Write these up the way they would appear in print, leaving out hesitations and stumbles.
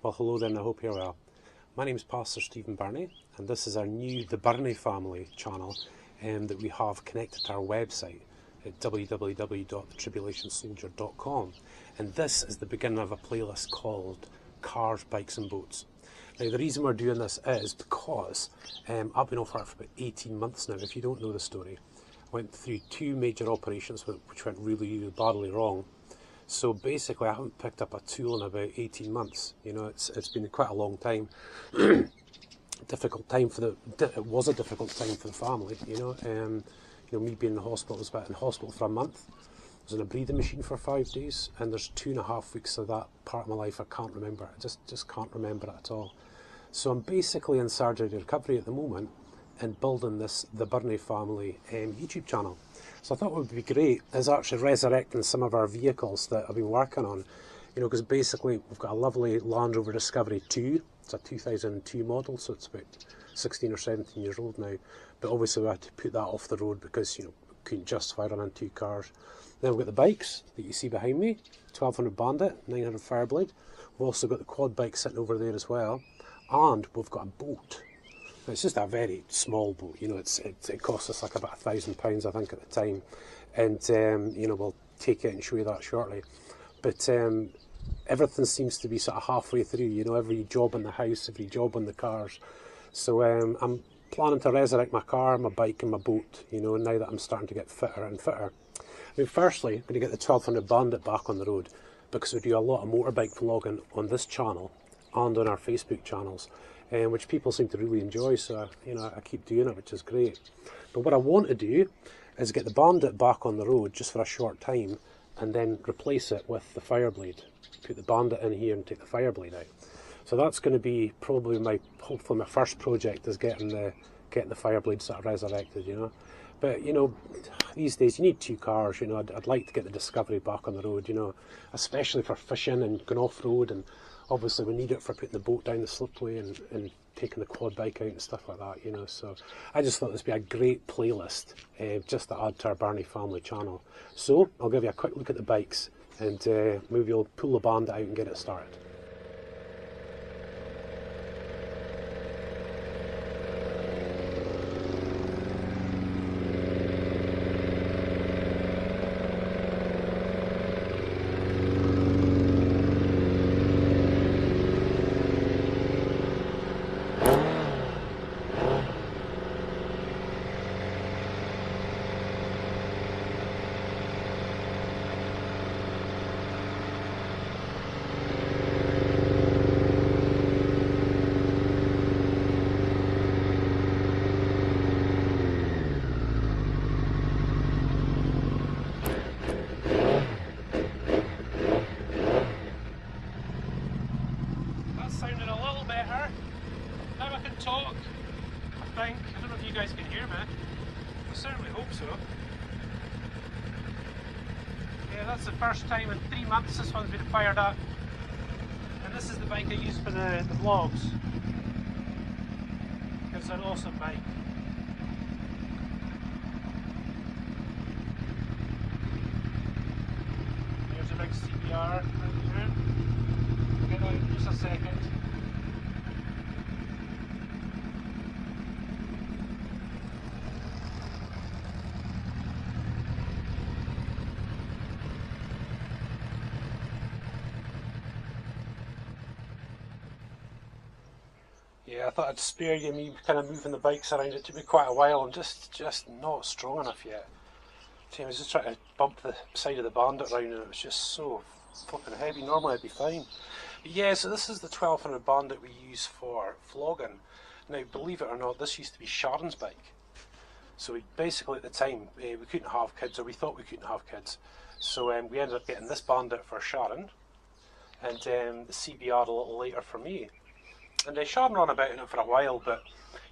Well, hello then, I hope you're well. My name is Pastor Stephen Burney, and this is our new The Burney Family channel that we have connected to our website at www.thetribulationsoldier.com. And this is the beginning of a playlist called Cars, Bikes and Boats. Now, the reason we're doing this is because I've been off work for about 18 months now. If you don't know the story, I went through two major operations which went really badly wrong. So basically, I haven't picked up a tool in about 18 months. You know, it's been quite a long time. Difficult time it was a difficult time for the family. Me being in the hospital, I was in hospital for a month. I was in a breathing machine for 5 days, and there's 2.5 weeks of that part of my life I can't remember. I just can't remember it at all. So I'm basically in surgery recovery at the moment and building the Burney Family YouTube channel. So I thought what would be great is actually resurrecting some of our vehicles that I've been working on. You know, because basically we've got a lovely Land Rover Discovery 2. It's a 2002 model, so it's about 16 or 17 years old now. But obviously we had to put that off the road because, you know, we couldn't justify running two cars. Then we've got the bikes that you see behind me, 1200 Bandit, 900 Fireblade. We've also got the quad bike sitting over there as well. And we've got a boat. It's just a very small boat, you know. It cost us like about £1,000, I think, at the time, and we'll take it and show you that shortly. But everything seems to be sort of halfway through, you know, every job in the house, every job on the cars. So I'm planning to resurrect my car, my bike, and my boat, you know, now that I'm starting to get fitter and fitter. I mean, firstly, I'm going to get the 1200 Bandit back on the road because we do a lot of motorbike vlogging on this channel and on our Facebook channels. Which people seem to really enjoy, so I keep doing it, which is great. But what I want to do is get the Bandit back on the road just for a short time and then replace it with the Fireblade. Put the Bandit in here and take the Fireblade out. So that's going to be probably hopefully my first project, is getting the Fireblade sort of resurrected, you know. But, you know, these days you need two cars, you know. I'd like to get the Discovery back on the road, you know, especially for fishing and going off-road, and obviously we need it for putting the boat down the slipway and taking the quad bike out and stuff like that, you know. So I just thought this would be a great playlist just to add to our Burney Family channel. So I'll give you a quick look at the bikes and maybe we'll pull the Bandit out and get it started. Sounded a little better. Now I can talk, I think. I don't know if you guys can hear me. I certainly hope so. Yeah, that's the first time in 3 months this one's been fired up. And this is the bike I use for the vlogs. It's an awesome bike. Here's a big CBR right here. I'll get that in just a second. Yeah, I thought I'd spare you me kind of moving the bikes around. It took me quite a while. I'm just not strong enough yet. I was just trying to bump the side of the Bandit around and it was just so flipping heavy. Normally I'd be fine. But yeah, so this is the 1200 Bandit we use for vlogging. Now, believe it or not, this used to be Sharon's bike. So we basically at the time, we couldn't have kids, or we thought we couldn't have kids. So we ended up getting this Bandit for Sharon and the CBR a little later for me. And Sharon ran about in it for a while, but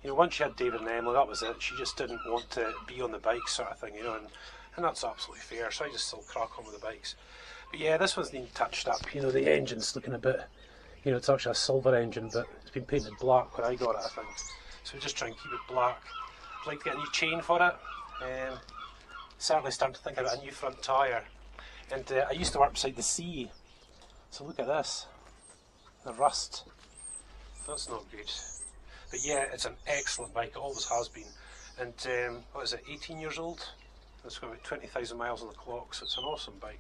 you know, once she had David and Emily, that was it. She just didn't want to be on the bike, sort of thing, you know, and that's absolutely fair. So I just still crack on with the bikes. But yeah, this one's been touched up. You know, the engine's looking a bit, you know, it's actually a silver engine, but it's been painted black when I got it, I think. So we just try and keep it black. I'd like to get a new chain for it. Certainly starting to think about a new front tyre. And I used to work beside the sea, so look at this. the rust. That's not good. But yeah, it's an excellent bike, it always has been. And what is it, 18 years old? It's got about 20,000 miles on the clock, so it's an awesome bike.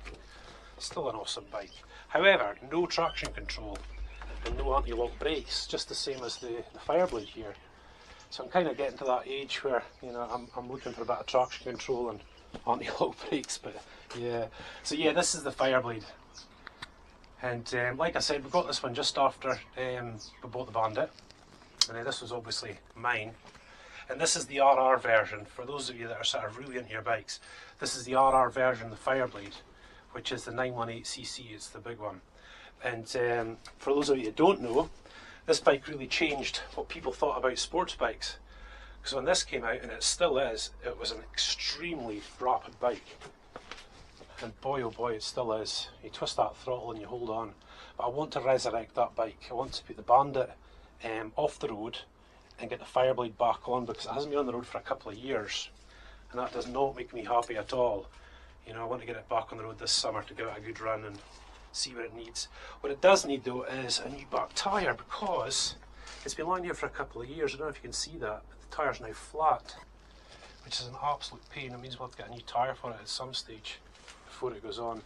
Still an awesome bike. However, no traction control and no anti-lock brakes, just the same as the Fireblade here. So I'm kind of getting to that age where, you know, I'm looking for a bit of traction control and anti-lock brakes, but yeah. So yeah, this is the Fireblade. And like I said, we got this one just after we bought the Bandit. And this was obviously mine. And this is the RR version. For those of you that are sort of really into your bikes, this is the RR version, the Fireblade, which is the 918cc, it's the big one. And for those of you that don't know, this bike really changed what people thought about sports bikes. Because when this came out, and it still is, it was an extremely rapid bike. And boy oh boy, it still is. You twist that throttle and you hold on. But I want to resurrect that bike. I want to put the Bandit off the road and get the Fireblade back on, because it hasn't been on the road for a couple of years. And that does not make me happy at all. You know, I want to get it back on the road this summer to give it a good run and see what it needs. What it does need though is a new back tyre, because it's been lying here for a couple of years. I don't know if you can see that, but the tyre's now flat, which is an absolute pain. It means we'll have to get a new tyre for it at some stage before it goes on.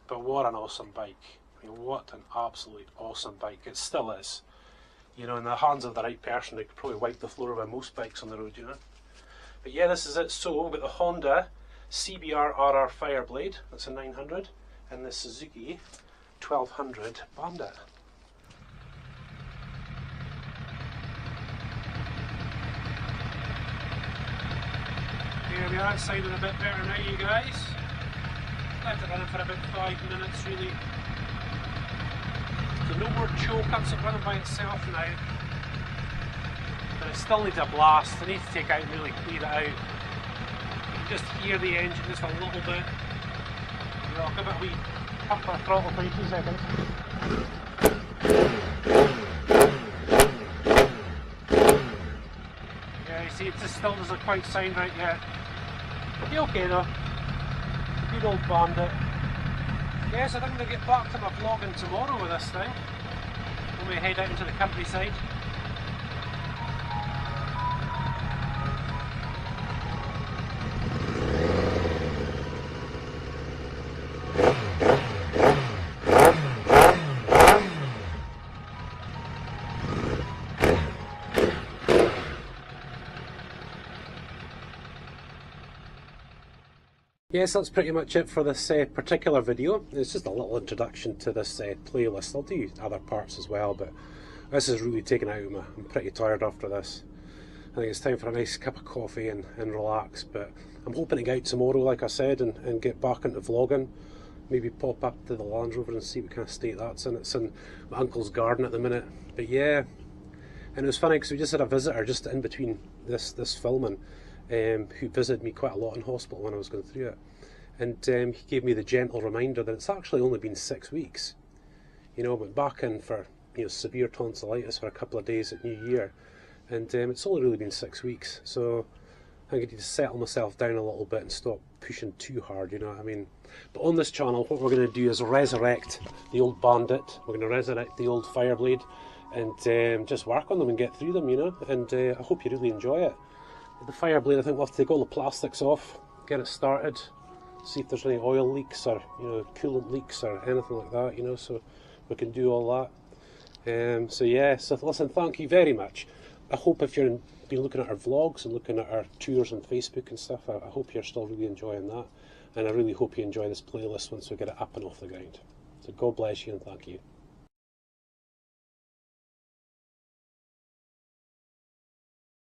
But what an awesome bike. I mean, what an absolutely awesome bike. It still is. You know, in the hands of the right person, they could probably wipe the floor away most bikes on the road, you know. But yeah, this is it. So we've got the Honda CBR RR Fireblade, that's a 900, and the Suzuki 1200 Bandit. Here we are, sounding a bit better now, you guys. Left it running for about 5 minutes, really. So no more choke ups, it's running by itself now. But it still needs a blast. I need to take out and really clear it out. You can just hear the engine just a little bit. You know, I'll give it a wee pump of throttle for you 2 seconds. Yeah, you see it just still doesn't quite sound right yet. Be okay though. Good old Bandit. Yes, I think I'm going to get back to my vlogging tomorrow with this thing when we head out into the countryside. Yes, that's pretty much it for this particular video. It's just a little introduction to this playlist. I'll do other parts as well, but this is really taken out of me. I'm pretty tired after this. I think it's time for a nice cup of coffee and relax, but I'm hoping to get out tomorrow, like I said, and get back into vlogging. Maybe pop up to the Land Rover and see what kind of state that's in. It's in my uncle's garden at the minute. But yeah, and it was funny because we just had a visitor just in between this filming, who visited me quite a lot in hospital when I was going through it, and he gave me the gentle reminder that it's actually only been 6 weeks. You know, I went back in for, you know, severe tonsillitis for a couple of days at New Year, and it's only really been 6 weeks, so I think I need to settle myself down a little bit and stop pushing too hard, you know what I mean. But on this channel, what we're going to do is resurrect the old Bandit, we're going to resurrect the old Fireblade, and just work on them and get through them, you know, and I hope you really enjoy it. The Fireblade, I think we'll have to take all the plastics off, get it started, see if there's any oil leaks or, you know, coolant leaks or anything like that, you know, so we can do all that. So yeah, so listen, thank you very much. I hope if you've been looking at our vlogs and looking at our tours on Facebook and stuff, I hope you're still really enjoying that, and I really hope you enjoy this playlist once we get it up and off the ground. So God bless you and thank you.